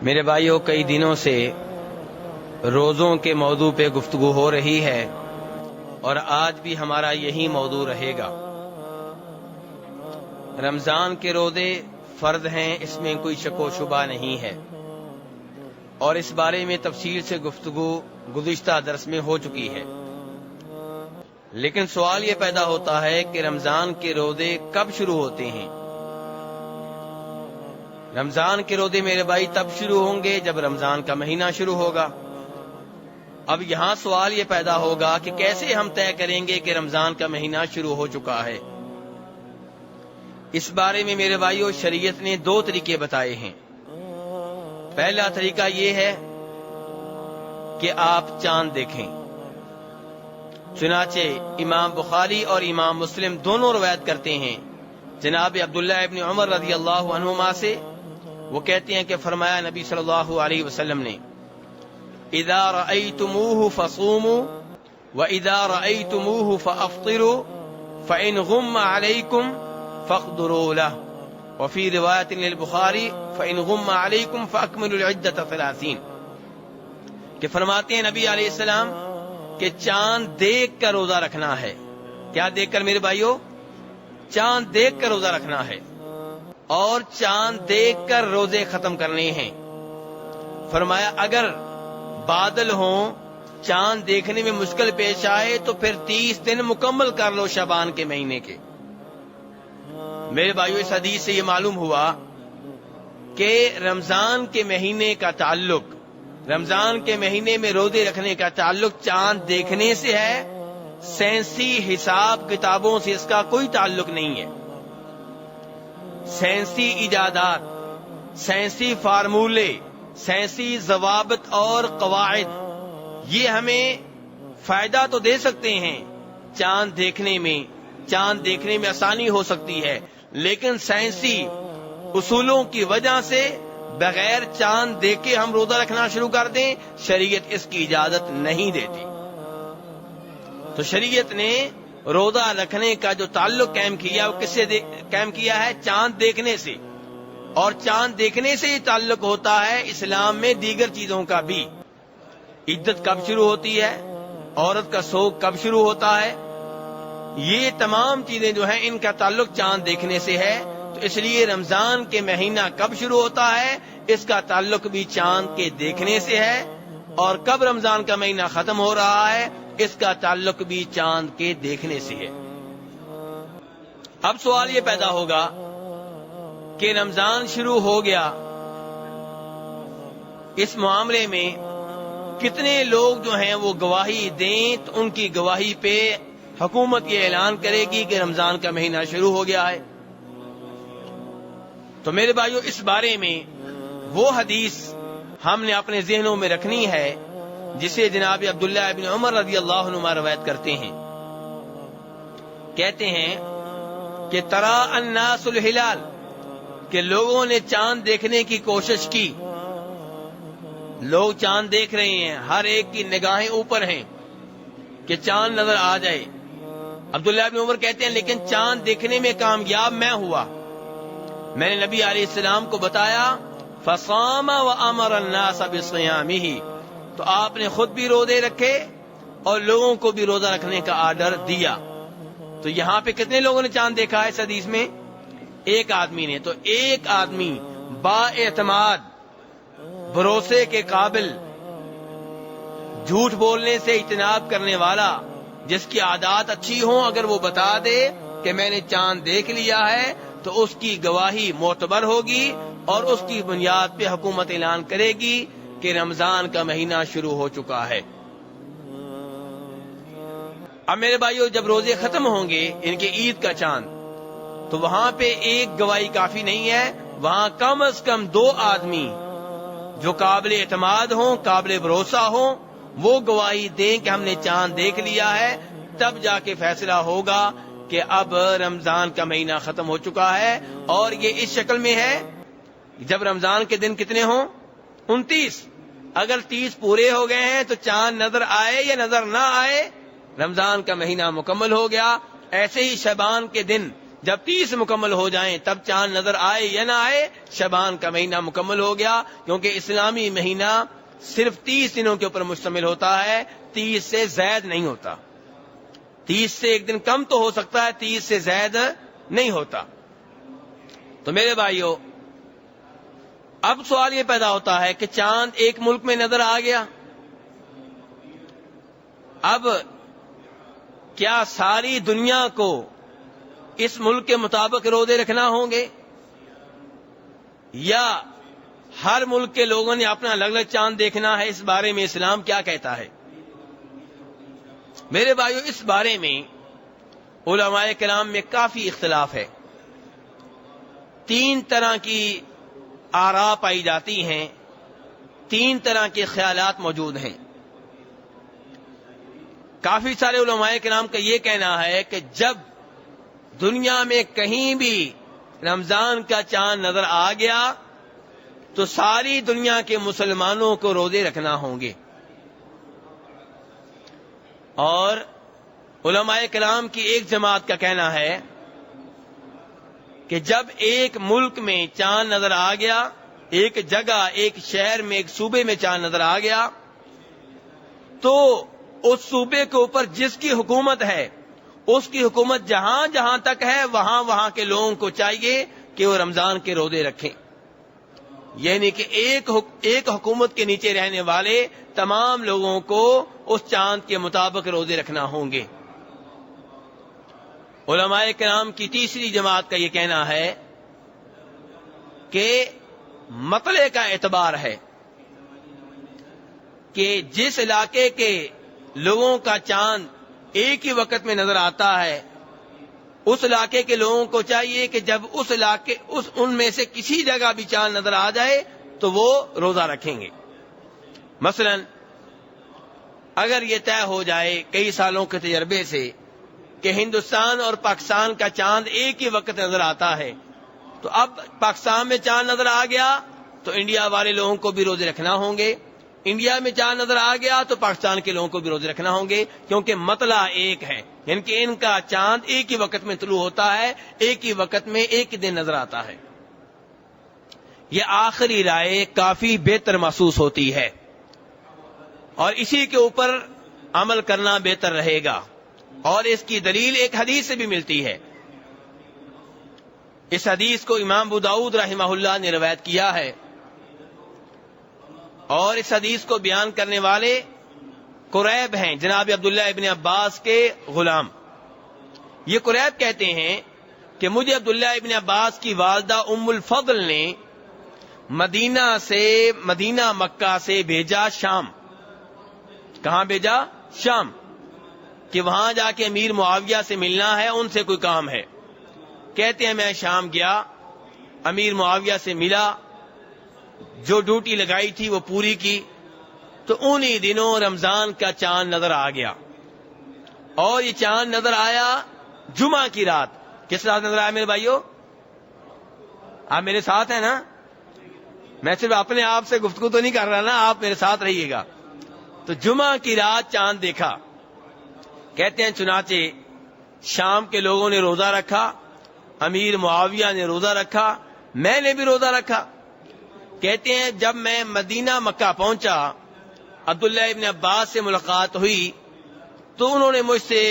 میرے بھائیوں، کئی دنوں سے روزوں کے موضوع پہ گفتگو ہو رہی ہے اور آج بھی ہمارا یہی موضوع رہے گا۔ رمضان کے روزے فرض ہیں، اس میں کوئی شک و شبہ نہیں ہے، اور اس بارے میں تفصیل سے گفتگو گزشتہ درس میں ہو چکی ہے۔ لیکن سوال یہ پیدا ہوتا ہے کہ رمضان کے روزے کب شروع ہوتے ہیں؟ رمضان کے روزے میرے بھائی تب شروع ہوں گے جب رمضان کا مہینہ شروع ہوگا۔ اب یہاں سوال یہ پیدا ہوگا کہ کیسے ہم طے کریں گے کہ رمضان کا مہینہ شروع ہو چکا ہے؟ اس بارے میں میرے بھائیوں شریعت نے دو طریقے بتائے ہیں۔ پہلا طریقہ یہ ہے کہ آپ چاند دیکھیں۔ چنانچہ امام بخاری اور امام مسلم دونوں روایت کرتے ہیں جناب عبداللہ ابن عمر رضی اللہ عنہما سے، وہ کہتے ہیں کہ فرمایا نبی صلی اللہ علیہ وسلم نے، اذا رأیتموہ فصوموا واذا رأیتموہ فافطروا فإن غم علیکم فاقدروا له، وفی روایت للبخاری فإن غم علیکم فاکملوا العدۃ 30، کہ فرماتے ہیں نبی علیہ السلام کہ چاند دیکھ کر روزہ رکھنا ہے۔ کیا دیکھ کر میرے بھائیوں؟ چاند دیکھ کر روزہ رکھنا ہے، اور چاند دیکھ کر روزے ختم کرنے ہیں۔ فرمایا اگر بادل ہوں، چاند دیکھنے میں مشکل پیش آئے تو پھر 30 دن مکمل کر لو شعبان کے مہینے کے۔ میرے بھائیو، اس حدیث سے یہ معلوم ہوا کہ رمضان کے مہینے کا تعلق، رمضان کے مہینے میں روزے رکھنے کا تعلق چاند دیکھنے سے ہے، سائنسی حساب کتابوں سے اس کا کوئی تعلق نہیں ہے۔ سائنسی ایجادات، سائنسی فارمولے، سائنسی ضوابط اور قواعد یہ ہمیں فائدہ تو دے سکتے ہیں، چاند دیکھنے میں آسانی ہو سکتی ہے، لیکن سائنسی اصولوں کی وجہ سے بغیر چاند دیکھ کے ہم روزہ رکھنا شروع کر دیں، شریعت اس کی اجازت نہیں دیتی۔ تو شریعت نے روزہ رکھنے کا جو تعلق قائم کیا وہ کس سے قائم کیا ہے؟ چاند دیکھنے سے، اور چاند دیکھنے سے یہ تعلق ہوتا ہے اسلام میں دیگر چیزوں کا بھی۔ عدت کب شروع ہوتی ہے، عورت کا سوگ کب شروع ہوتا ہے، یہ تمام چیزیں جو ہیں ان کا تعلق چاند دیکھنے سے ہے۔ تو اس لیے رمضان کے مہینہ کب شروع ہوتا ہے اس کا تعلق بھی چاند کے دیکھنے سے ہے، اور کب رمضان کا مہینہ ختم ہو رہا ہے اس کا تعلق بھی چاند کے دیکھنے سے ہے۔ اب سوال یہ پیدا ہوگا کہ رمضان شروع ہو گیا، اس معاملے میں کتنے لوگ جو ہیں وہ گواہی دیں تو ان کی گواہی پہ حکومت یہ اعلان کرے گی کہ رمضان کا مہینہ شروع ہو گیا ہے۔ تو میرے بھائیو، اس بارے میں وہ حدیث ہم نے اپنے ذہنوں میں رکھنی ہے جسے جناب عبداللہ ابن عمر رضی اللہ عنہ روایت کرتے ہیں۔ کہتے ہیں کہ ترا الناس الہلال، کہ لوگوں نے چاند دیکھنے کی کوشش کی، لوگ چاند دیکھ رہے ہیں، ہر ایک کی نگاہیں اوپر ہیں کہ چاند نظر آ جائے۔ عبداللہ ابن عمر کہتے ہیں لیکن چاند دیکھنے میں کامیاب میں ہوا، میں نے نبی علیہ السلام کو بتایا، فصام وامر الناس بصیامہ، تو آپ نے خود بھی روزے رکھے اور لوگوں کو بھی روزہ رکھنے کا آرڈر دیا۔ تو یہاں پہ کتنے لوگوں نے چاند دیکھا ہے اس حدیث میں؟ ایک آدمی نے۔ تو ایک آدمی با اعتماد، بھروسے کے قابل، جھوٹ بولنے سے اجتناب کرنے والا، جس کی عادات اچھی ہوں، اگر وہ بتا دے کہ میں نے چاند دیکھ لیا ہے تو اس کی گواہی معتبر ہوگی، اور اس کی بنیاد پہ حکومت اعلان کرے گی کہ رمضان کا مہینہ شروع ہو چکا ہے۔ اب میرے بھائیو، جب روزے ختم ہوں گے ان کے عید کا چاند، تو وہاں پہ ایک گواہی کافی نہیں ہے، وہاں کم از کم 2 آدمی جو قابل اعتماد ہوں، قابل بھروسہ ہوں، وہ گواہی دیں کہ ہم نے چاند دیکھ لیا ہے، تب جا کے فیصلہ ہوگا کہ اب رمضان کا مہینہ ختم ہو چکا ہے۔ اور یہ اس شکل میں ہے جب رمضان کے دن کتنے ہوں؟ 29۔ اگر 30 پورے ہو گئے ہیں تو چاند نظر آئے یا نظر نہ آئے، رمضان کا مہینہ مکمل ہو گیا۔ ایسے ہی شعبان کے دن جب 30 مکمل ہو جائیں تب چاند نظر آئے یا نہ آئے، شعبان کا مہینہ مکمل ہو گیا، کیونکہ اسلامی مہینہ صرف 30 دنوں کے اوپر مشتمل ہوتا ہے، 30 سے زائد نہیں ہوتا۔ 30 سے ایک دن کم تو ہو سکتا ہے، 30 سے زائد نہیں ہوتا۔ تو میرے بھائیوں، اب سوال یہ پیدا ہوتا ہے کہ چاند ایک ملک میں نظر آ گیا، اب کیا ساری دنیا کو اس ملک کے مطابق روزے رکھنا ہوں گے، یا ہر ملک کے لوگوں نے اپنا الگ الگ چاند دیکھنا ہے؟ اس بارے میں اسلام کیا کہتا ہے؟ میرے بھائیوں، اس بارے میں علماء کرام میں کافی اختلاف ہے۔ 3 طرح کی آراء پائی جاتی ہیں، 3 طرح کے خیالات موجود ہیں۔ کافی سارے علماء کرام کا یہ کہنا ہے کہ جب دنیا میں کہیں بھی رمضان کا چاند نظر آ گیا تو ساری دنیا کے مسلمانوں کو روزے رکھنا ہوں گے، اور علماء کرام کی ایک جماعت کا کہنا ہے کہ جب ایک ملک میں چاند نظر آ گیا، ایک جگہ، ایک شہر میں، ایک صوبے میں چاند نظر آ گیا، تو اس صوبے کے اوپر جس کی حکومت ہے، اس کی حکومت جہاں جہاں تک ہے وہاں وہاں کے لوگوں کو چاہیے کہ وہ رمضان کے روزے رکھیں، یعنی کہ ایک حکومت کے نیچے رہنے والے تمام لوگوں کو اس چاند کے مطابق روزے رکھنا ہوں گے۔ علماء کرام کی تیسری جماعت کا یہ کہنا ہے کہ مطلع کا اعتبار ہے کہ جس علاقے کے لوگوں کا چاند ایک ہی وقت میں نظر آتا ہے، اس علاقے کے لوگوں کو چاہیے کہ جب ان میں سے کسی جگہ بھی چاند نظر آ جائے تو وہ روزہ رکھیں گے۔ مثلا اگر یہ طے ہو جائے کئی سالوں کے تجربے سے کہ ہندوستان اور پاکستان کا چاند ایک ہی وقت نظر آتا ہے، تو اب پاکستان میں چاند نظر آ گیا تو انڈیا والے لوگوں کو بھی روزے رکھنا ہوں گے، انڈیا میں چاند نظر آ گیا تو پاکستان کے لوگوں کو بھی روزے رکھنا ہوں گے، کیونکہ مطلع ایک ہے، یعنی کہ ان کا چاند ایک ہی وقت میں طلوع ہوتا ہے، ایک ہی وقت میں ایک ہی دن نظر آتا ہے۔ یہ آخری رائے کافی بہتر محسوس ہوتی ہے، اور اسی کے اوپر عمل کرنا بہتر رہے گا، اور اس کی دلیل ایک حدیث سے بھی ملتی ہے۔ اس حدیث کو امام ابو داؤد رحمہ اللہ نے روایت کیا ہے، اور اس حدیث کو بیان کرنے والے قریب ہیں، جناب عبداللہ ابن عباس کے غلام۔ یہ قریب کہتے ہیں کہ مجھے عبداللہ ابن عباس کی والدہ ام الفضل نے مدینہ مکہ سے بھیجا شام۔ کہاں بھیجا؟ شام، کہ وہاں جا کے امیر معاویہ سے ملنا ہے، ان سے کوئی کام ہے۔ کہتے ہیں میں شام گیا، امیر معاویہ سے ملا، جو ڈیوٹی لگائی تھی وہ پوری کی، تو انہی دنوں رمضان کا چاند نظر آ گیا، اور یہ چاند نظر آیا جمعہ کی رات۔ کس رات نظر آیا میرے بھائیو؟ آپ میرے ساتھ ہیں نا؟ میں صرف اپنے آپ سے گفتگو تو نہیں کر رہا نا، آپ میرے ساتھ رہیے گا۔ تو جمعہ کی رات چاند دیکھا۔ کہتے ہیں چنانچہ شام کے لوگوں نے روزہ رکھا، امیر معاویہ نے روزہ رکھا، میں نے بھی روزہ رکھا۔ کہتے ہیں جب میں مدینہ مکہ پہنچا، عبداللہ ابن عباس سے ملاقات ہوئی، تو انہوں نے مجھ سے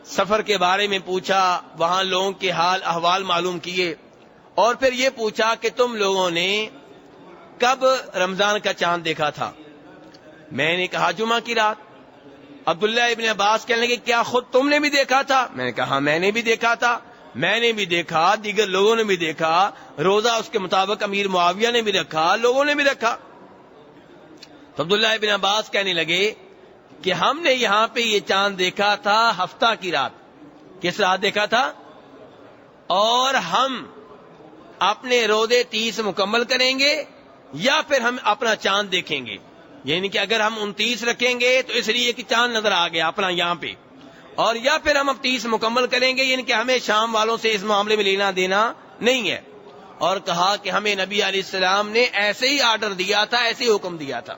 سفر کے بارے میں پوچھا، وہاں لوگوں کے حال احوال معلوم کیے، اور پھر یہ پوچھا کہ تم لوگوں نے کب رمضان کا چاند دیکھا تھا؟ میں نے کہا جمعہ کی رات۔ عبداللہ ابن عباس کہنے لگے کیا خود تم نے بھی دیکھا تھا؟ میں نے کہا ہاں میں نے بھی دیکھا تھا، میں نے بھی دیکھا، دیگر لوگوں نے بھی دیکھا، روزہ اس کے مطابق امیر معاویہ نے بھی رکھا، لوگوں نے بھی رکھا۔ تو عبداللہ ابن عباس کہنے لگے کہ ہم نے یہاں پہ یہ چاند دیکھا تھا ہفتہ کی رات۔ کس رات دیکھا تھا؟ اور ہم اپنے روزے 30 مکمل کریں گے یا پھر ہم اپنا چاند دیکھیں گے، یعنی کہ اگر ہم 29 رکھیں گے تو اس لیے کہ چاند نظر آ گیا اپنا یہاں پہ، اور یا پھر ہم اب 30 مکمل کریں گے، یعنی کہ ہمیں شام والوں سے اس معاملے میں لینا دینا نہیں ہے۔ اور کہا کہ ہمیں نبی علیہ السلام نے ایسے ہی آرڈر دیا تھا، ایسے ہی حکم دیا تھا۔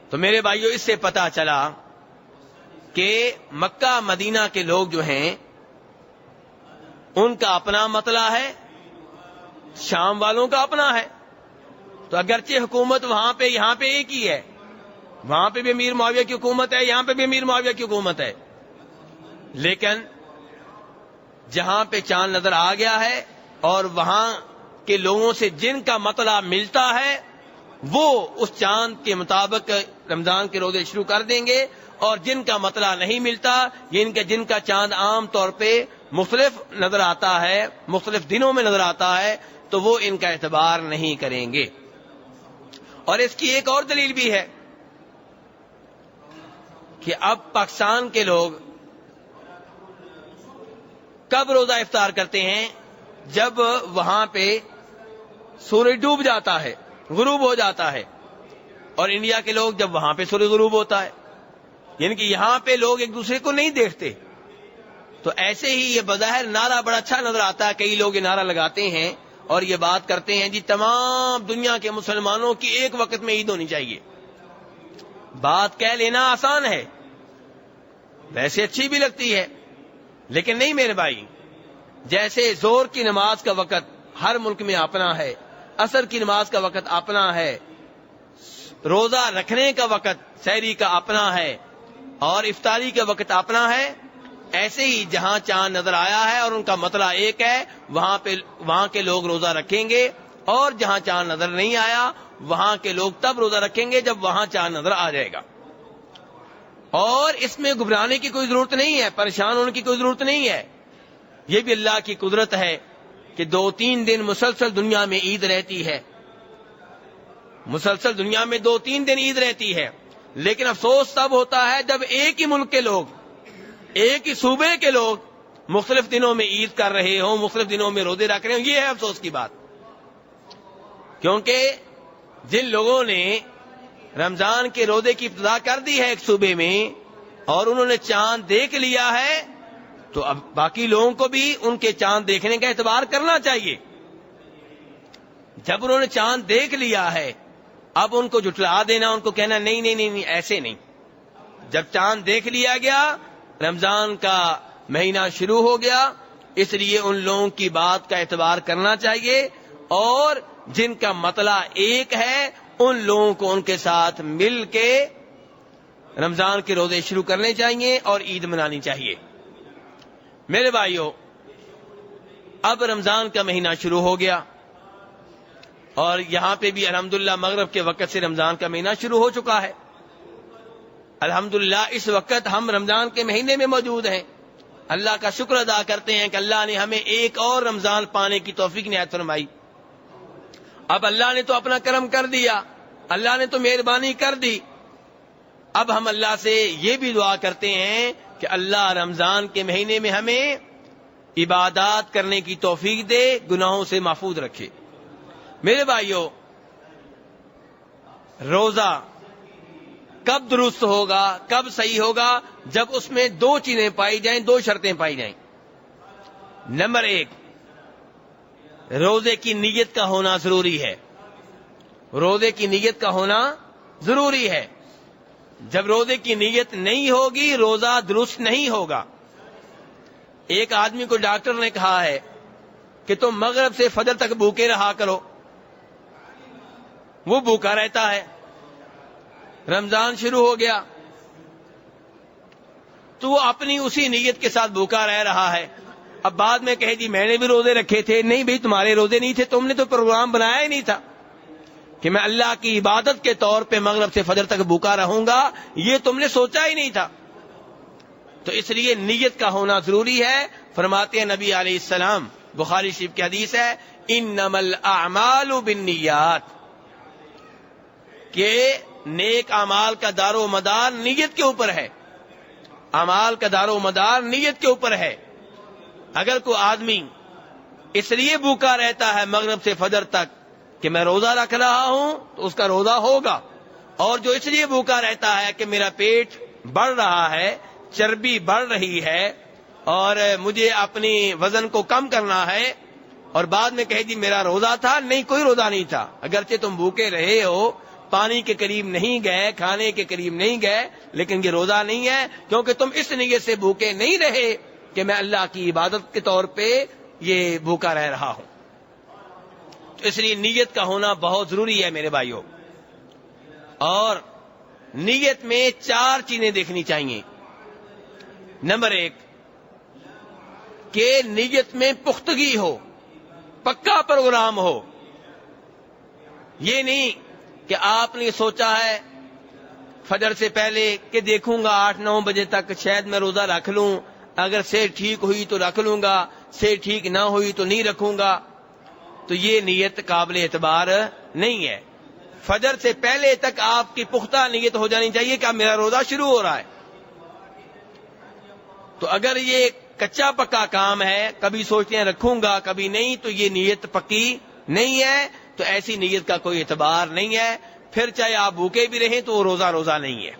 تو میرے بھائیوں، اس سے پتا چلا کہ مکہ مدینہ کے لوگ جو ہیں ان کا اپنا مطلع ہے، شام والوں کا اپنا ہے. تو اگرچہ حکومت وہاں پہ یہاں پہ ایک ہی ہے، وہاں پہ بھی امیر معاویہ کی حکومت ہے، یہاں پہ بھی امیر معاویہ کی حکومت ہے، لیکن جہاں پہ چاند نظر آ گیا ہے اور وہاں کے لوگوں سے جن کا مطلع ملتا ہے وہ اس چاند کے مطابق رمضان کے روزے شروع کر دیں گے، اور جن کا مطلع نہیں ملتا، جن کا چاند عام طور پہ مختلف نظر آتا ہے، مختلف دنوں میں نظر آتا ہے، تو وہ ان کا اعتبار نہیں کریں گے. اور اس کی ایک اور دلیل بھی ہے کہ اب پاکستان کے لوگ کب روزہ افطار کرتے ہیں؟ جب وہاں پہ سورج ڈوب جاتا ہے، غروب ہو جاتا ہے. اور انڈیا کے لوگ جب وہاں پہ سورج غروب ہوتا ہے، یعنی کہ یہاں پہ لوگ ایک دوسرے کو نہیں دیکھتے. تو ایسے ہی یہ بظاہر نعرہ بڑا اچھا نظر آتا ہے، کئی لوگ یہ نعرہ لگاتے ہیں اور یہ بات کرتے ہیں جی تمام دنیا کے مسلمانوں کی ایک وقت میں عید ہونی چاہیے. بات کہہ لینا آسان ہے، ویسے اچھی بھی لگتی ہے، لیکن نہیں میرے بھائی. جیسے زور کی نماز کا وقت ہر ملک میں اپنا ہے، عصر کی نماز کا وقت اپنا ہے، روزہ رکھنے کا وقت سحری کا اپنا ہے، اور افطاری کا وقت اپنا ہے، ایسے ہی جہاں چاند نظر آیا ہے اور ان کا مطلع ایک ہے، وہاں کے لوگ روزہ رکھیں گے. اور جہاں چاند نظر نہیں آیا وہاں کے لوگ تب روزہ رکھیں گے جب وہاں چاند نظر آ جائے گا. اور اس میں گھبرانے کی کوئی ضرورت نہیں ہے، پریشان ہونے کی کوئی ضرورت نہیں ہے. یہ بھی اللہ کی قدرت ہے کہ 2-3 دن مسلسل دنیا میں عید رہتی ہے، مسلسل دنیا میں 2-3 دن عید رہتی ہے. لیکن افسوس تب ہوتا ہے جب ایک ہی ملک کے لوگ، ایک ہی صوبے کے لوگ مختلف دنوں میں عید کر رہے ہوں، مختلف دنوں میں روزے رکھ رہے ہوں. یہ ہے افسوس کی بات، کیونکہ جن لوگوں نے رمضان کے روزے کی ابتدا کر دی ہے ایک صوبے میں اور انہوں نے چاند دیکھ لیا ہے، تو اب باقی لوگوں کو بھی ان کے چاند دیکھنے کا اعتبار کرنا چاہیے. جب انہوں نے چاند دیکھ لیا ہے اب ان کو جھٹلا دینا، ان کو کہنا نہیں نہیں نہیں نہیں ایسے نہیں. جب چاند دیکھ لیا گیا، رمضان کا مہینہ شروع ہو گیا، اس لیے ان لوگوں کی بات کا اعتبار کرنا چاہیے، اور جن کا مطلع ایک ہے ان لوگوں کو ان کے ساتھ مل کے رمضان کے روزے شروع کرنے چاہیے اور عید منانی چاہیے. میرے بھائیوں، اب رمضان کا مہینہ شروع ہو گیا اور یہاں پہ بھی الحمدللہ مغرب کے وقت سے رمضان کا مہینہ شروع ہو چکا ہے. الحمدللہ اس وقت ہم رمضان کے مہینے میں موجود ہیں. اللہ کا شکر ادا کرتے ہیں کہ اللہ نے ہمیں ایک اور رمضان پانے کی توفیق عنایت فرمائی. اب اللہ نے تو اپنا کرم کر دیا، اللہ نے تو مہربانی کر دی. اب ہم اللہ سے یہ بھی دعا کرتے ہیں کہ اللہ رمضان کے مہینے میں ہمیں عبادات کرنے کی توفیق دے، گناہوں سے محفوظ رکھے. میرے بھائیوں، روزہ کب درست ہوگا، کب صحیح ہوگا؟ جب اس میں 2 چیزیں پائی جائیں، 2 شرطیں پائی جائیں. نمبر 1، روزے کی نیت کا ہونا ضروری ہے. روزے کی نیت کا ہونا ضروری ہے. جب روزے کی نیت نہیں ہوگی روزہ درست نہیں ہوگا. ایک آدمی کو ڈاکٹر نے کہا ہے کہ تم مغرب سے فجر تک بھوکے رہا کرو، وہ بھوکا رہتا ہے. رمضان شروع ہو گیا تو وہ اپنی اسی نیت کے ساتھ بھوکا رہ رہا ہے. اب بعد میں کہے جی میں نے بھی روزے رکھے تھے. نہیں بھائی، تمہارے روزے نہیں تھے، تم نے تو پروگرام بنایا ہی نہیں تھا کہ میں اللہ کی عبادت کے طور پہ مغرب سے فجر تک بھوکا رہوں گا، یہ تم نے سوچا ہی نہیں تھا. تو اس لیے نیت کا ہونا ضروری ہے. فرماتے ہیں نبی علیہ السلام، بخاری شریف کی حدیث ہے، انما الاعمال بالنیات، کہ نیک اعمال کا دار و مدار نیت کے اوپر ہے. اعمال کا دار و مدار نیت کے اوپر ہے. اگر کوئی آدمی اس لیے بھوکا رہتا ہے مغرب سے فجر تک کہ میں روزہ رکھ رہا ہوں تو اس کا روزہ ہوگا. اور جو اس لیے بھوکا رہتا ہے کہ میرا پیٹ بڑھ رہا ہے، چربی بڑھ رہی ہے اور مجھے اپنی وزن کو کم کرنا ہے، اور بعد میں کہے جی میرا روزہ تھا، نہیں کوئی روزہ نہیں تھا. اگرچہ تم بھوکے رہے ہو، پانی کے قریب نہیں گئے، کھانے کے قریب نہیں گئے، لیکن یہ روزہ نہیں ہے، کیونکہ تم اس نیت سے بھوکے نہیں رہے کہ میں اللہ کی عبادت کے طور پہ یہ بھوکا رہ رہا ہوں. تو اس لیے نیت کا ہونا بہت ضروری ہے میرے بھائیوں. اور نیت میں 4 چیزیں دیکھنی چاہیے. نمبر 1 کہ نیت میں پختگی ہو، پکا پروگرام ہو. یہ نہیں کہ آپ نے سوچا ہے فجر سے پہلے کہ دیکھوں گا 8-9 بجے تک شاید میں روزہ رکھ لوں، اگر سے ٹھیک ہوئی تو رکھ لوں گا، سے ٹھیک نہ ہوئی تو نہیں رکھوں گا. تو یہ نیت قابل اعتبار نہیں ہے. فجر سے پہلے تک آپ کی پختہ نیت ہو جانی چاہیے کہ اب میرا روزہ شروع ہو رہا ہے. تو اگر یہ کچا پکا کام ہے، کبھی سوچتے ہیں رکھوں گا کبھی نہیں، تو یہ نیت پکی نہیں ہے. تو ایسی نیت کا کوئی اعتبار نہیں ہے. پھر چاہے آپ بھوکے بھی رہیں تو وہ روزہ نہیں ہے.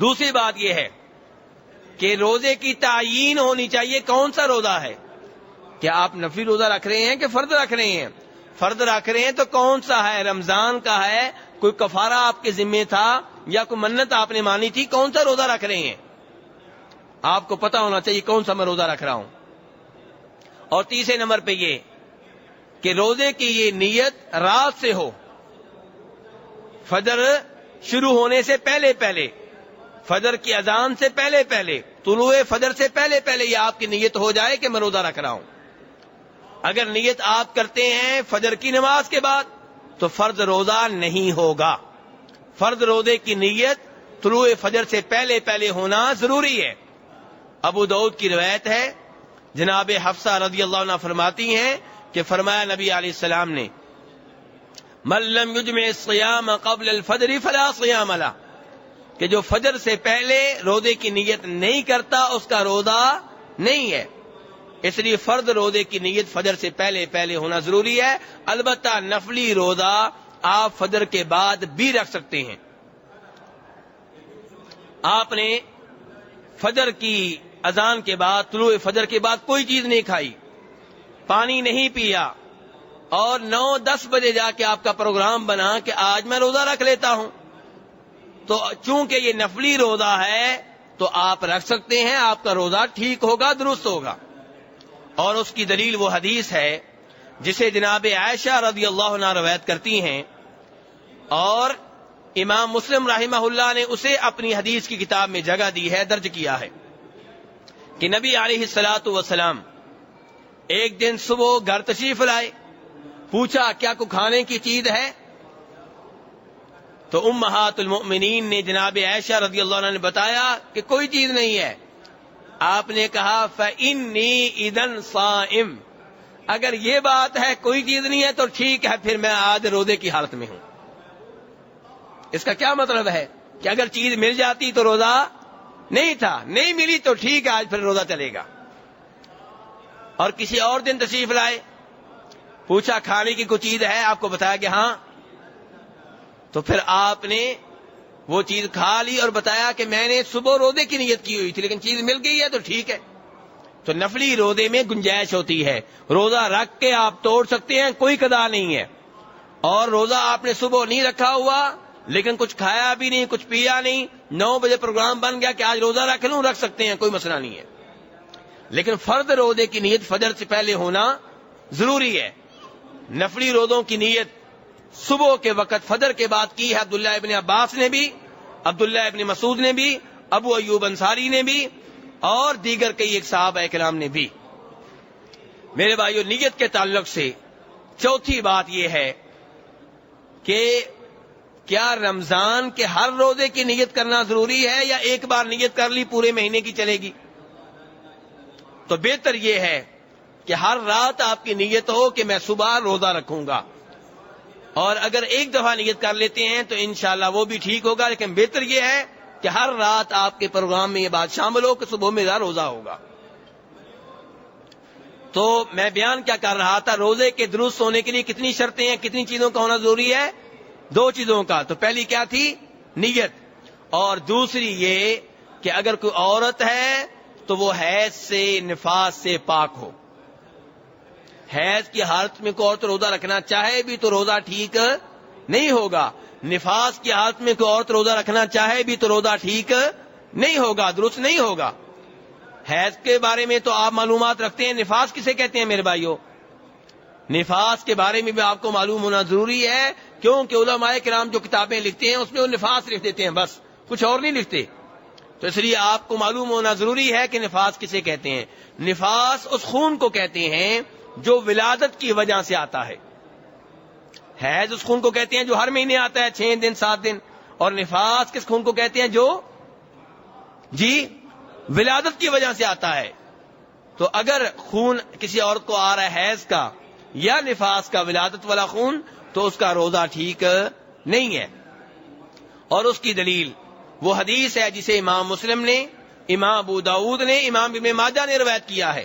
دوسری بات یہ ہے کہ روزے کی تعیین ہونی چاہیے. کون سا روزہ ہے؟ کیا آپ نفلی روزہ رکھ رہے ہیں کہ فرض رکھ رہے ہیں؟ فرض رکھ رہے ہیں تو کون سا ہے؟ رمضان کا ہے؟ کوئی کفارہ آپ کے ذمے تھا یا کوئی منت آپ نے مانی تھی؟ کون سا روزہ رکھ رہے ہیں؟ آپ کو پتا ہونا چاہیے کون سا میں روزہ رکھ رہا ہوں. اور تیسرے نمبر پہ یہ کہ روزے کی یہ نیت رات سے ہو، فجر شروع ہونے سے پہلے پہلے، فجر کی اذان سے پہلے پہلے، طلوع فجر سے پہلے پہلے یہ آپ کی نیت ہو جائے کہ میں روزہ رکھ رہا ہوں. اگر نیت آپ کرتے ہیں فجر کی نماز کے بعد تو فرض روزہ نہیں ہوگا. فرض روزے کی نیت طلوع فجر سے پہلے پہلے ہونا ضروری ہے. ابو داؤد کی روایت ہے، جناب حفصہ رضی اللہ عنہ فرماتی ہیں کہ فرمایا نبی علیہ السلام نے من لم یجمع الصیام قبل الفجر فلا صیام له، کہ جو فجر سے پہلے روزے کی نیت نہیں کرتا اس کا روزہ نہیں ہے. اس لیے فرض روزے کی نیت فجر سے پہلے پہلے ہونا ضروری ہے. البتہ نفلی روزہ آپ فجر کے بعد بھی رکھ سکتے ہیں. آپ نے فجر کی اذان کے بعد، طلوع فجر کے بعد کوئی چیز نہیں کھائی، پانی نہیں پیا، اور 9-10 بجے جا کے آپ کا پروگرام بنا کہ آج میں روزہ رکھ لیتا ہوں، تو چونکہ یہ نفلی روزہ ہے تو آپ رکھ سکتے ہیں. آپ کا روزہ ٹھیک ہوگا، درست ہوگا. اور اس کی دلیل وہ حدیث ہے جسے جناب عائشہ رضی اللہ عنہ روایت کرتی ہیں، اور امام مسلم رحمہ اللہ نے اسے اپنی حدیث کی کتاب میں جگہ دی ہے، درج کیا ہے، کہ نبی علیہ الصلوۃ والسلام ایک دن صبح گھر تشریف لائے. پوچھا کیا کوئی کھانے کی چیز ہے؟ تو امہات المؤمنین نے جناب عائشہ رضی اللہ عنہ نے بتایا کہ کوئی چیز نہیں ہے. آپ نے کہا فإنی اذن صائم، اگر یہ بات ہے کوئی چیز نہیں ہے تو ٹھیک ہے، پھر میں آج روزے کی حالت میں ہوں. اس کا کیا مطلب ہے کہ اگر چیز مل جاتی تو روزہ نہیں تھا، نہیں ملی تو ٹھیک ہے، آج پھر روزہ چلے گا. اور کسی اور دن تشریف لائے، پوچھا کھانے کی کوئی چیز ہے؟ آپ کو بتایا کہ ہاں. تو پھر آپ نے وہ چیز کھا لی اور بتایا کہ میں نے صبح روزے کی نیت کی ہوئی تھی لیکن چیز مل گئی ہے تو ٹھیک ہے. تو نفلی روزے میں گنجائش ہوتی ہے، روزہ رکھ کے آپ توڑ سکتے ہیں، کوئی قضا نہیں ہے. اور روزہ آپ نے صبح نہیں رکھا ہوا لیکن کچھ کھایا بھی نہیں، کچھ پیا نہیں، 9 بجے پروگرام بن گیا کہ آج روزہ رکھ لوں، رکھ سکتے ہیں، کوئی مسئلہ نہیں ہے. لیکن فرض روزے کی نیت فجر سے پہلے ہونا ضروری ہے. نفلی روزوں کی نیت صبح کے وقت فجر کے بعد کی ہے عبداللہ ابن عباس نے بھی، عبداللہ ابن مسعود نے بھی، ابو ایوب انصاری نے بھی، اور دیگر کئی ایک صحابہ کرام نے بھی. میرے بھائیو، نیت کے تعلق سے چوتھی بات یہ ہے کہ کیا رمضان کے ہر روزے کی نیت کرنا ضروری ہے یا ایک بار نیت کر لی پورے مہینے کی چلے گی؟ تو بہتر یہ ہے کہ ہر رات آپ کی نیت ہو کہ میں صبح روزہ رکھوں گا، اور اگر ایک دفعہ نیت کر لیتے ہیں تو انشاءاللہ وہ بھی ٹھیک ہوگا. لیکن بہتر یہ ہے کہ ہر رات آپ کے پروگرام میں یہ بات شامل ہو کہ صبح میرا روزہ ہوگا. تو میں بیان کیا کر رہا تھا، روزے کے درست ہونے کے لیے کتنی شرطیں ہیں، کتنی چیزوں کا ہونا ضروری ہے؟ 2 چیزوں کا. تو پہلی کیا تھی؟ نیت. اور دوسری یہ کہ اگر کوئی عورت ہے تو وہ حیض سے، نفاس سے پاک ہو. حیض کی حالت میں کوئی عورت روزہ رکھنا چاہے بھی تو روزہ ٹھیک نہیں ہوگا. نفاس کی حالت میں کوئی عورت روزہ رکھنا چاہے بھی تو روزہ ٹھیک نہیں ہوگا، درست نہیں ہوگا. حیض کے بارے میں تو آپ معلومات رکھتے ہیں، نفاس کسے کہتے ہیں میرے بھائیوں؟ نفاس کے بارے میں بھی آپ کو معلوم ہونا ضروری ہے، کیونکہ علماء کرام جو کتابیں لکھتے ہیں اس میں وہ نفاس لکھ دیتے ہیں، بس کچھ اور نہیں لکھتے. تو اس لیے آپ کو معلوم ہونا ضروری ہے کہ نفاس کسے کہتے ہیں. نفاس اس خون کو کہتے ہیں جو ولادت کی وجہ سے آتا ہے. حیض اس خون کو کہتے ہیں جو ہر مہینے آتا ہے 6 دن 7 دن، اور نفاس کس خون کو کہتے ہیں جو ولادت کی وجہ سے آتا ہے. تو اگر خون کسی عورت کو آ رہا ہے حیض کا یا نفاس کا، ولادت والا خون، تو اس کا روزہ ٹھیک نہیں ہے. اور اس کی دلیل وہ حدیث ہے جسے امام مسلم نے، امام ابو داؤد نے، امام ابن ماجہ نے روایت کیا ہے.